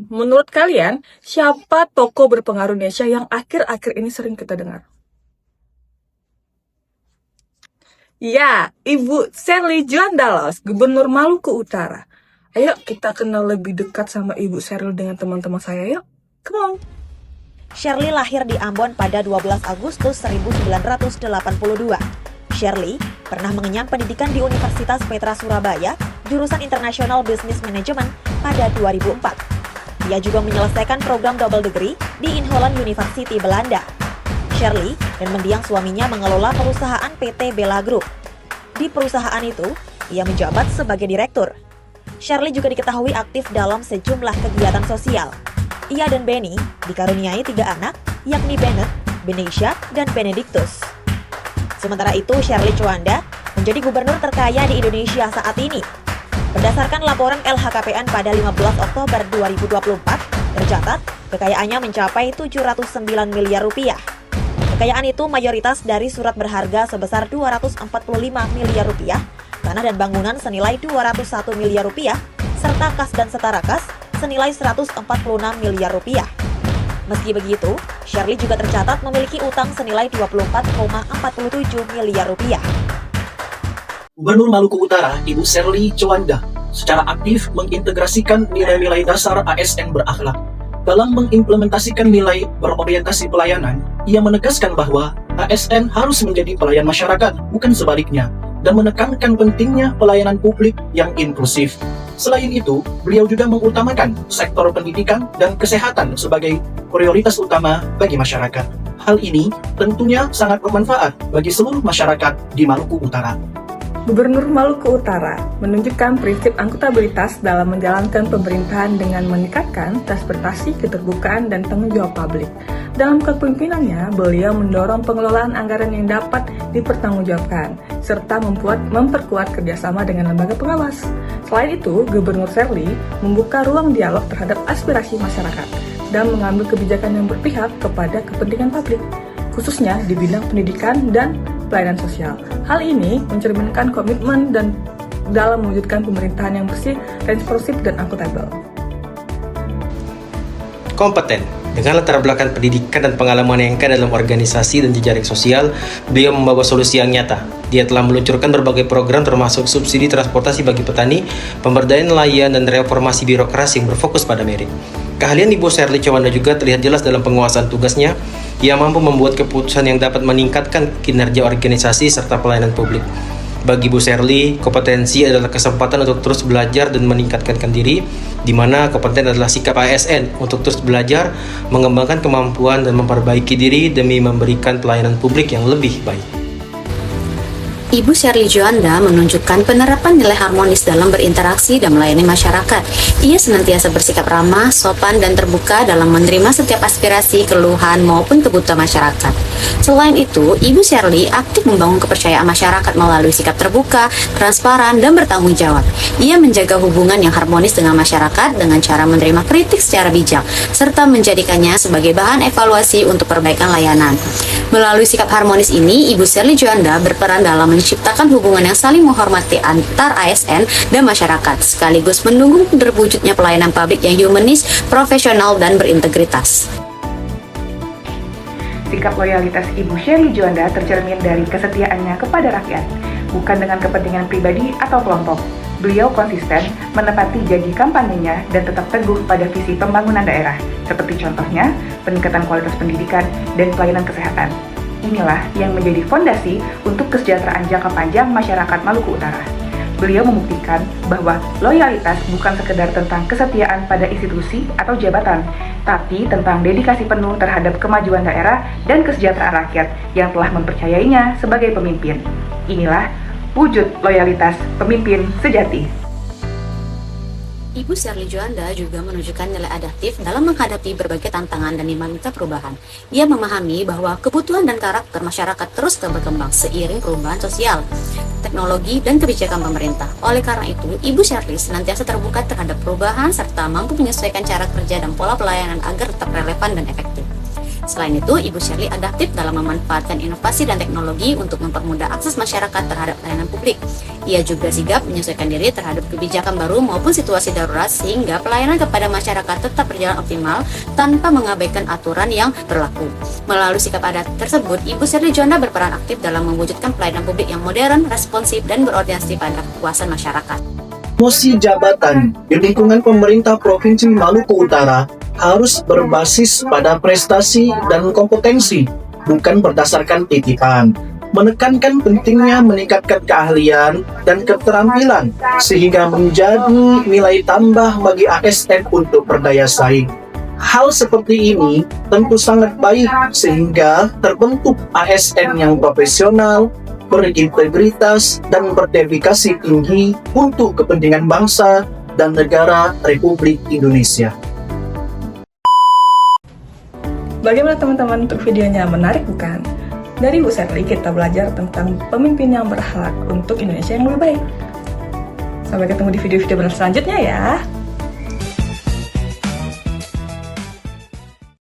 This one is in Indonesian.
menurut kalian, siapa tokoh berpengaruh Indonesia yang akhir-akhir ini sering kita dengar? Ya, Ibu Sherly Juandalos, Gubernur Maluku Utara. Ayo kita kenal lebih dekat sama Ibu Sherly dengan teman-teman saya, yuk. Come on. Sherly lahir di Ambon pada 12 Agustus 1982. Sherly pernah mengenyam pendidikan di Universitas Petra Surabaya, jurusan International Business Management pada 2004. Dia juga menyelesaikan program double degree di Inholand University Belanda. Sherly dan mendiang suaminya mengelola perusahaan PT Bella Group. Di perusahaan itu, ia menjabat sebagai direktur. Sherly juga diketahui aktif dalam sejumlah kegiatan sosial. Ia dan Benny dikaruniai 3 anak, yakni Bennett, Benesia, dan Benedictus. Sementara itu, Sherly Juanda menjadi gubernur terkaya di Indonesia saat ini. Berdasarkan laporan LHKPN pada 15 Oktober 2024, tercatat kekayaannya mencapai 709 miliar rupiah. Kekayaan itu mayoritas dari surat berharga sebesar 245 miliar rupiah, tanah dan bangunan senilai 201 miliar rupiah, serta kas dan setara kas senilai 146 miliar rupiah. Meski begitu, Sherly juga tercatat memiliki utang senilai 24,47 miliar rupiah. Gubernur Maluku Utara, Ibu Sherly Juanda, secara aktif mengintegrasikan nilai-nilai dasar ASN berakhlak. Dalam mengimplementasikan nilai berorientasi pelayanan, ia menegaskan bahwa ASN harus menjadi pelayan masyarakat, bukan sebaliknya, dan menekankan pentingnya pelayanan publik yang inklusif. Selain itu, beliau juga mengutamakan sektor pendidikan dan kesehatan sebagai prioritas utama bagi masyarakat. Hal ini tentunya sangat bermanfaat bagi seluruh masyarakat di Maluku Utara. Gubernur Maluku Utara menunjukkan prinsip akuntabilitas dalam menjalankan pemerintahan dengan meningkatkan transportasi, keterbukaan, dan tanggung jawab publik. Dalam kepemimpinannya, beliau mendorong pengelolaan anggaran yang dapat dipertanggungjawabkan, serta memperkuat kerjasama dengan lembaga pengawas. Selain itu, Gubernur Sherly membuka ruang dialog terhadap aspirasi masyarakat dan mengambil kebijakan yang berpihak kepada kepentingan publik, khususnya di bidang pendidikan dan pelayanan sosial. Hal ini mencerminkan komitmen dan dalam mewujudkan pemerintahan yang bersih, responsif, dan akuntabel. Kompeten. Dengan latar belakang pendidikan dan pengalaman yang kaya dalam organisasi dan jejaring sosial, beliau membawa solusi yang nyata. Dia telah meluncurkan berbagai program termasuk subsidi transportasi bagi petani, pemberdayaan nelayan, dan reformasi birokrasi yang berfokus pada merit. Keahlian Ibu Sherly Juanda juga terlihat jelas dalam penguasaan tugasnya. Ia mampu membuat keputusan yang dapat meningkatkan kinerja organisasi serta pelayanan publik. Bagi Bu Sherly, kompetensi adalah kesempatan untuk terus belajar dan meningkatkan diri, di mana kompeten adalah sikap ASN untuk terus belajar, mengembangkan kemampuan dan memperbaiki diri demi memberikan pelayanan publik yang lebih baik. Ibu Sherly Juanda menunjukkan penerapan nilai harmonis dalam berinteraksi dan melayani masyarakat. Ia senantiasa bersikap ramah, sopan, dan terbuka dalam menerima setiap aspirasi, keluhan, maupun kebutuhan masyarakat. Selain itu, Ibu Sherly aktif membangun kepercayaan masyarakat melalui sikap terbuka, transparan, dan bertanggung jawab. Ia menjaga hubungan yang harmonis dengan masyarakat dengan cara menerima kritik secara bijak, serta menjadikannya sebagai bahan evaluasi untuk perbaikan layanan. Melalui sikap harmonis ini, Ibu Sherly Juanda berperan dalam menciptakan hubungan yang saling menghormati antar ASN dan masyarakat, sekaligus mendukung terwujudnya pelayanan publik yang humanis, profesional, dan berintegritas. Sikap loyalitas Ibu Sherly Juanda tercermin dari kesetiaannya kepada rakyat, bukan dengan kepentingan pribadi atau kelompok. Beliau konsisten menepati janji kampanyenya dan tetap teguh pada visi pembangunan daerah, seperti contohnya peningkatan kualitas pendidikan dan pelayanan kesehatan. Inilah yang menjadi fondasi untuk kesejahteraan jangka panjang masyarakat Maluku Utara. Beliau membuktikan bahwa loyalitas bukan sekedar tentang kesetiaan pada institusi atau jabatan, tapi tentang dedikasi penuh terhadap kemajuan daerah dan kesejahteraan rakyat yang telah mempercayainya sebagai pemimpin. Inilah wujud loyalitas pemimpin sejati. Ibu Sherly Juanda juga menunjukkan nilai adaptif dalam menghadapi berbagai tantangan dan dinamika perubahan. Ia memahami bahwa kebutuhan dan karakter masyarakat terus berkembang seiring perubahan sosial, teknologi, dan kebijakan pemerintah. Oleh karena itu, Ibu Sherly senantiasa terbuka terhadap perubahan serta mampu menyesuaikan cara kerja dan pola pelayanan agar tetap relevan dan efektif. Selain itu, Ibu Shirley adaptif dalam memanfaatkan inovasi dan teknologi untuk mempermudah akses masyarakat terhadap pelayanan publik. Ia juga sigap menyesuaikan diri terhadap kebijakan baru maupun situasi darurat sehingga pelayanan kepada masyarakat tetap berjalan optimal tanpa mengabaikan aturan yang berlaku. Melalui sikap adaptif tersebut, Ibu Shirley Juanda berperan aktif dalam mewujudkan pelayanan publik yang modern, responsif, dan berorientasi pada kepuasan masyarakat. Promosi jabatan di lingkungan pemerintah Provinsi Maluku Utara harus berbasis pada prestasi dan kompetensi, bukan berdasarkan titipan. Menekankan pentingnya meningkatkan keahlian dan keterampilan sehingga menjadi nilai tambah bagi ASN untuk berdaya saing. Hal seperti ini tentu sangat baik sehingga terbentuk ASN yang profesional, berintegritas, dan berdedikasi tinggi untuk kepentingan bangsa dan negara Republik Indonesia. Bagaimana teman-teman untuk videonya, menarik bukan? Dari Bu Shirley kita belajar tentang pemimpin yang berakhlak untuk Indonesia yang lebih baik. Sampai ketemu di video-video selanjutnya ya.